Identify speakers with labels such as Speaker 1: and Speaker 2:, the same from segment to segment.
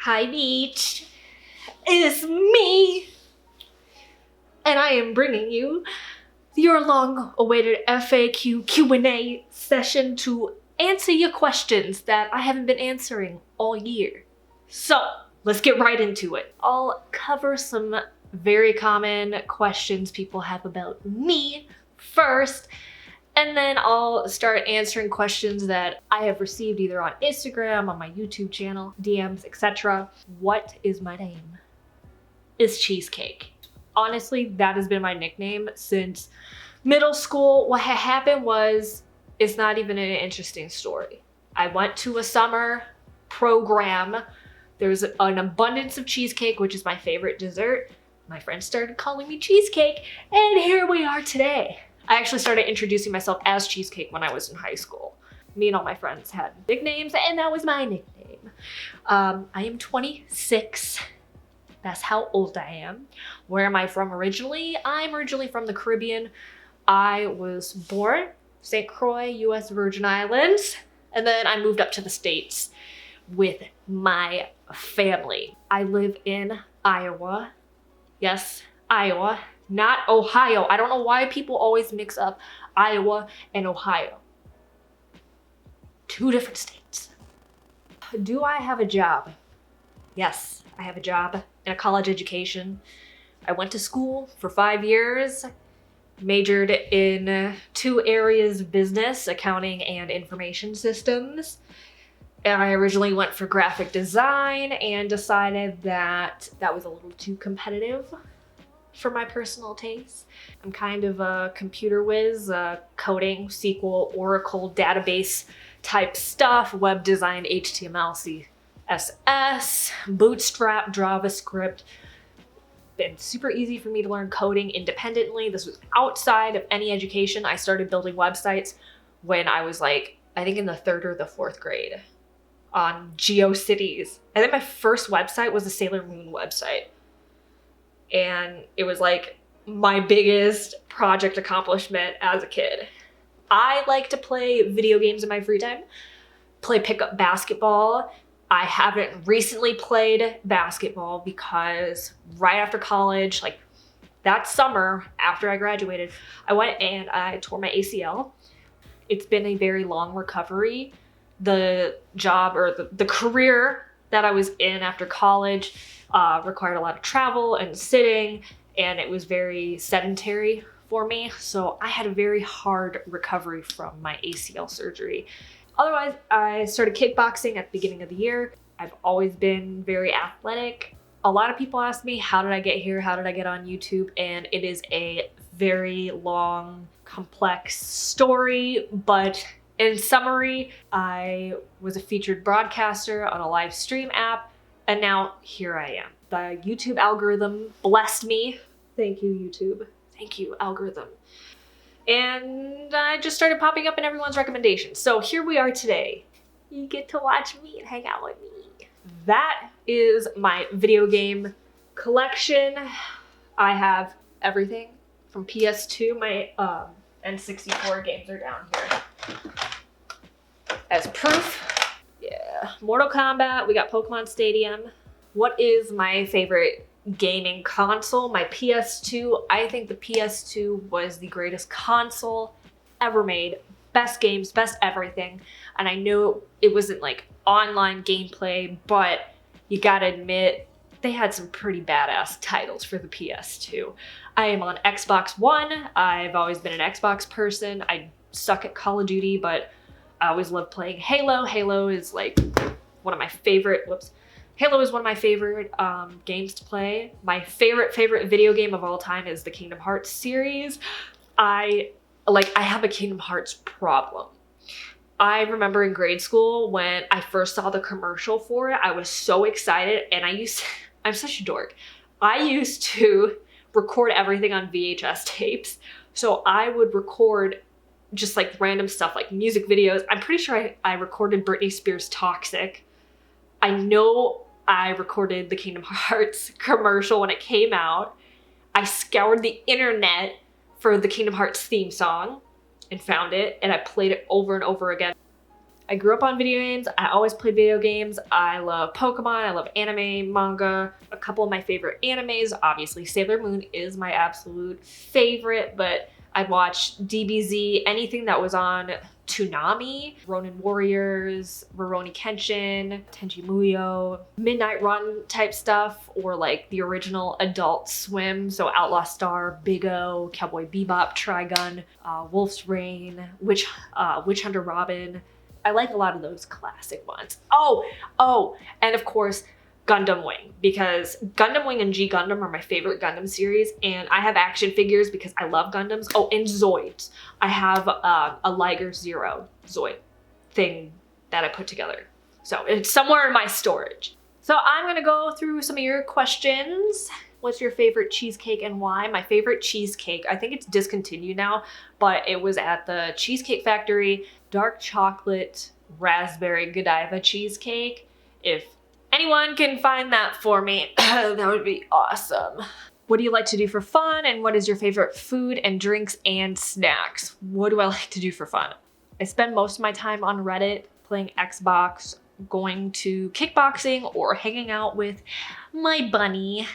Speaker 1: Hi Beach, it's me, and I am bringing you your long-awaited FAQ Q&A session to answer your questions that I haven't been answering all year. So let's get right into it. I'll cover some very common questions people have about me first, and then I'll start answering questions that I have received either on Instagram, on my YouTube channel, DMs, etc. What is my name? It's Cheesecake. Honestly, that has been my nickname since middle school. What had happened was, it's not even an interesting story. I went to a summer program. There's an abundance of cheesecake, which is my favorite dessert. My friends started calling me Cheesecake, and here we are today. I actually started introducing myself as Cheesecake when I was in high school. Me and all my friends had nicknames, and that was my nickname. I am 26. That's how old I am. Where am I from originally? I'm originally from the Caribbean. I was born St. Croix, US Virgin Islands, and then I moved up to the States with my family. I live in Iowa. Yes, Iowa. Not Ohio. I don't know why people always mix up Iowa and Ohio. Two different states. Do I have a job? Yes, I have a job in a college education. I went to school for 5 years, majored in 2 areas of business, accounting and information systems. And I originally went for graphic design and decided that that was a little too competitive for my personal taste. I'm kind of a computer whiz, coding, SQL, Oracle, database type stuff, web design, HTML, CSS, Bootstrap, JavaScript. Been super easy for me to learn coding independently. This was outside of any education. I started building websites when I was like, I think in the 3rd or the 4th grade on GeoCities. I think my first website was a Sailor Moon website. And it was like my biggest project accomplishment as a kid. I like to play video games in my free time, play pickup basketball. I haven't recently played basketball because right after college, like that summer after I graduated, I went and I tore my ACL. It's been a very long recovery. The job or the career that I was in after college required a lot of travel and sitting, and it was very sedentary for me. So I had a very hard recovery from my ACL surgery. Otherwise, I started kickboxing at the beginning of the year. I've always been very athletic. A lot of people ask me, how did I get here? How did I get on YouTube? And it is a very long, complex story, but in summary, I was a featured broadcaster on a live stream app, and now here I am. The YouTube algorithm blessed me. Thank you, YouTube. Thank you, algorithm. And I just started popping up in everyone's recommendations. So here we are today. You get to watch me and hang out with me. That is my video game collection. I have everything from PS2. My N64 games are down here as proof. Yeah, Mortal Kombat, we got Pokemon Stadium. What is my favorite gaming console? My PS2. I think the PS2 was the greatest console ever made. Best games, best everything. And I know it wasn't like online gameplay, but you gotta admit, they had some pretty badass titles for the PS2. I am on Xbox One. I've always been an Xbox person. I suck at Call of Duty, but I always love playing Halo. Halo is like one of my favorite, Halo is one of my favorite games to play. My favorite video game of all time is the Kingdom Hearts series. I have a Kingdom Hearts problem. I remember in grade school when I first saw the commercial for it, I was so excited, and I'm such a dork. I used to record everything on VHS tapes. So I would record just like random stuff like music videos. I'm pretty sure I recorded Britney Spears' Toxic. I know I recorded the Kingdom Hearts commercial when it came out. I scoured the internet for the Kingdom Hearts theme song and found it, and I played it over and over again. I grew up on video games. I always played video games. I love Pokemon. I love anime, manga. A couple of my favorite animes, obviously Sailor Moon is my absolute favorite, but I'd watch DBZ, anything that was on Toonami, Ronin Warriors, Rurouni Kenshin, Tenchi Muyo, Midnight Run type stuff, or like the original Adult Swim, so Outlaw Star, Big O, Cowboy Bebop, Trigun, Wolf's Rain, Witch Hunter Robin. I like a lot of those classic ones. Oh, and of course, Gundam Wing, because Gundam Wing and G Gundam are my favorite Gundam series, and I have action figures because I love Gundams. Oh, and Zoids. I have a Liger Zero Zoid thing that I put together. So it's somewhere in my storage. So I'm gonna go through some of your questions. What's your favorite cheesecake and why? My favorite cheesecake, I think it's discontinued now, but it was at the Cheesecake Factory, dark chocolate raspberry Godiva cheesecake. If anyone can find that for me, that would be awesome. What do you like to do for fun? And what is your favorite food and drinks and snacks? What do I like to do for fun? I spend most of my time on Reddit playing Xbox, going to kickboxing, or hanging out with my bunny.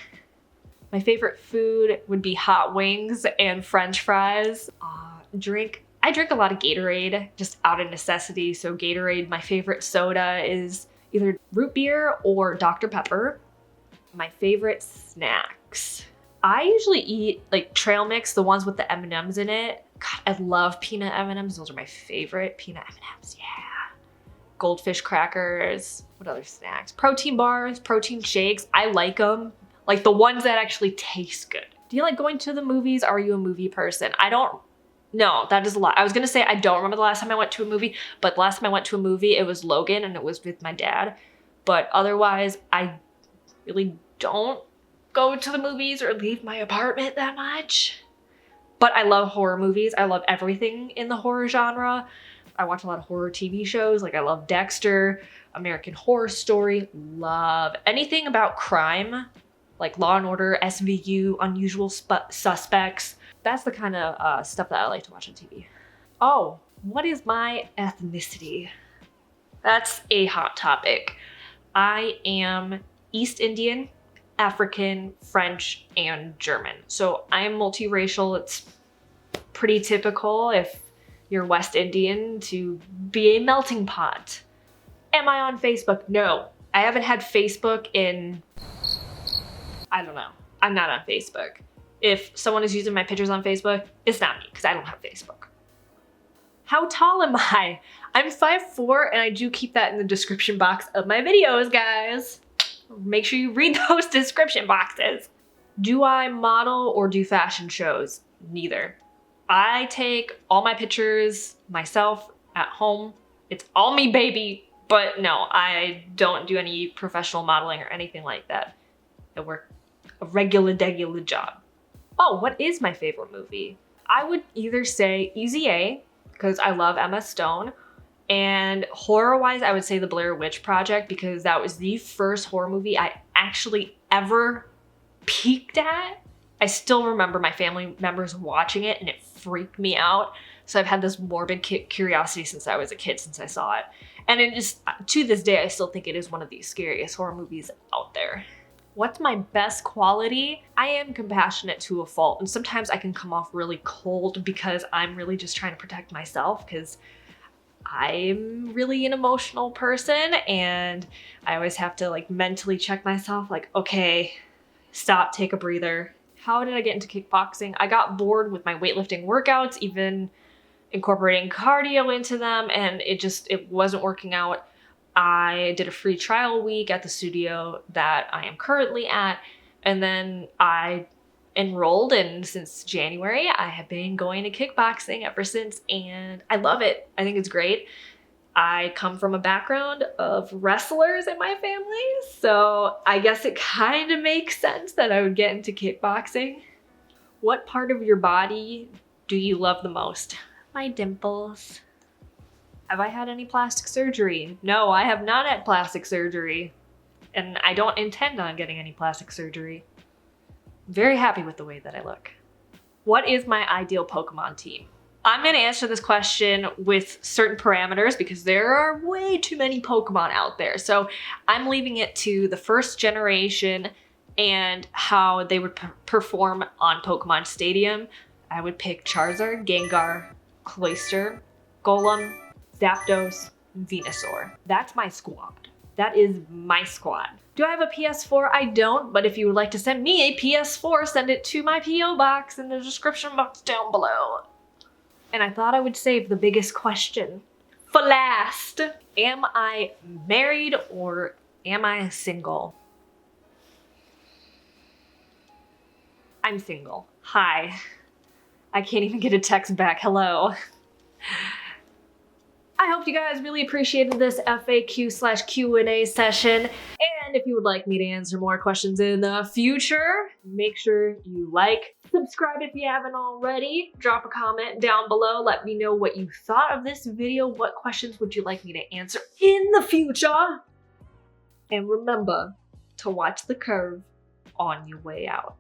Speaker 1: My favorite food would be hot wings and French fries. I drink a lot of Gatorade, just out of necessity. So Gatorade, my favorite soda is either root beer or Dr. Pepper. My favorite snacks. I usually eat like trail mix, the ones with the M&Ms in it. God, I love peanut M&Ms. Those are my favorite. Peanut M&Ms, yeah. Goldfish crackers. What other snacks? Protein bars, protein shakes. I like them. Like the ones that actually taste good. Do you like going to the movies? Are you a movie person? No, that is a lot. I was gonna say I don't remember the last time I went to a movie, but the last time I went to a movie, it was Logan and it was with my dad. But otherwise, I really don't go to the movies or leave my apartment that much. But I love horror movies. I love everything in the horror genre. I watch a lot of horror TV shows. Like I love Dexter, American Horror Story, love anything about crime, like Law and Order, SVU, Unusual Suspects. That's the kind of stuff that I like to watch on TV. Oh, what is my ethnicity? That's a hot topic. I am East Indian, African, French, and German. So I am multiracial. It's pretty typical if you're West Indian to be a melting pot. Am I on Facebook? No. I haven't had Facebook in, I don't know. I'm not on Facebook. If someone is using my pictures on Facebook, it's not me because I don't have Facebook. How tall am I? I'm 5'4" and I do keep that in the description box of my videos, guys. Make sure you read those description boxes. Do I model or do fashion shows? Neither. I take all my pictures myself at home. It's all me, baby. But no, I don't do any professional modeling or anything like that. I work a regular job. Oh, what is my favorite movie? I would either say Easy A, because I love Emma Stone, and horror-wise, I would say The Blair Witch Project, because that was the first horror movie I actually ever peeked at. I still remember my family members watching it, and it freaked me out. So I've had this morbid curiosity since I was a kid, since I saw it. And it just, to this day, I still think it is one of the scariest horror movies out there. What's my best quality? I am compassionate to a fault, and sometimes I can come off really cold because I'm really just trying to protect myself, because I'm really an emotional person and I always have to like mentally check myself, like, okay, stop, take a breather. How did I get into kickboxing? I got bored with my weightlifting workouts, even incorporating cardio into them, and it wasn't working out. I did a free trial week at the studio that I am currently at, and then I enrolled, and since January I have been going to kickboxing ever since, and I love it. I think it's great. I come from a background of wrestlers in my family, so I guess it kind of makes sense that I would get into kickboxing. What part of your body do you love the most? My dimples. Have I had any plastic surgery? No, I have not had plastic surgery, and I don't intend on getting any plastic surgery. I'm very happy with the way that I look. What is my ideal Pokemon team? I'm gonna answer this question with certain parameters because there are way too many Pokemon out there. So I'm leaving it to the first generation and how they would perform on Pokemon Stadium. I would pick Charizard, Gengar, Cloyster, Golem, Zapdos, and Venusaur. That's my squad. That is my squad. Do I have a PS4? I don't, but if you would like to send me a PS4, send it to my PO box in the description box down below. And I thought I would save the biggest question for last. Am I married or am I single? I'm single. Hi. I can't even get a text back. Hello. I hope you guys really appreciated this FAQ/Q&A session. And if you would like me to answer more questions in the future, make sure you like, subscribe if you haven't already, drop a comment down below, let me know what you thought of this video, what questions would you like me to answer in the future. And remember to watch the curve on your way out.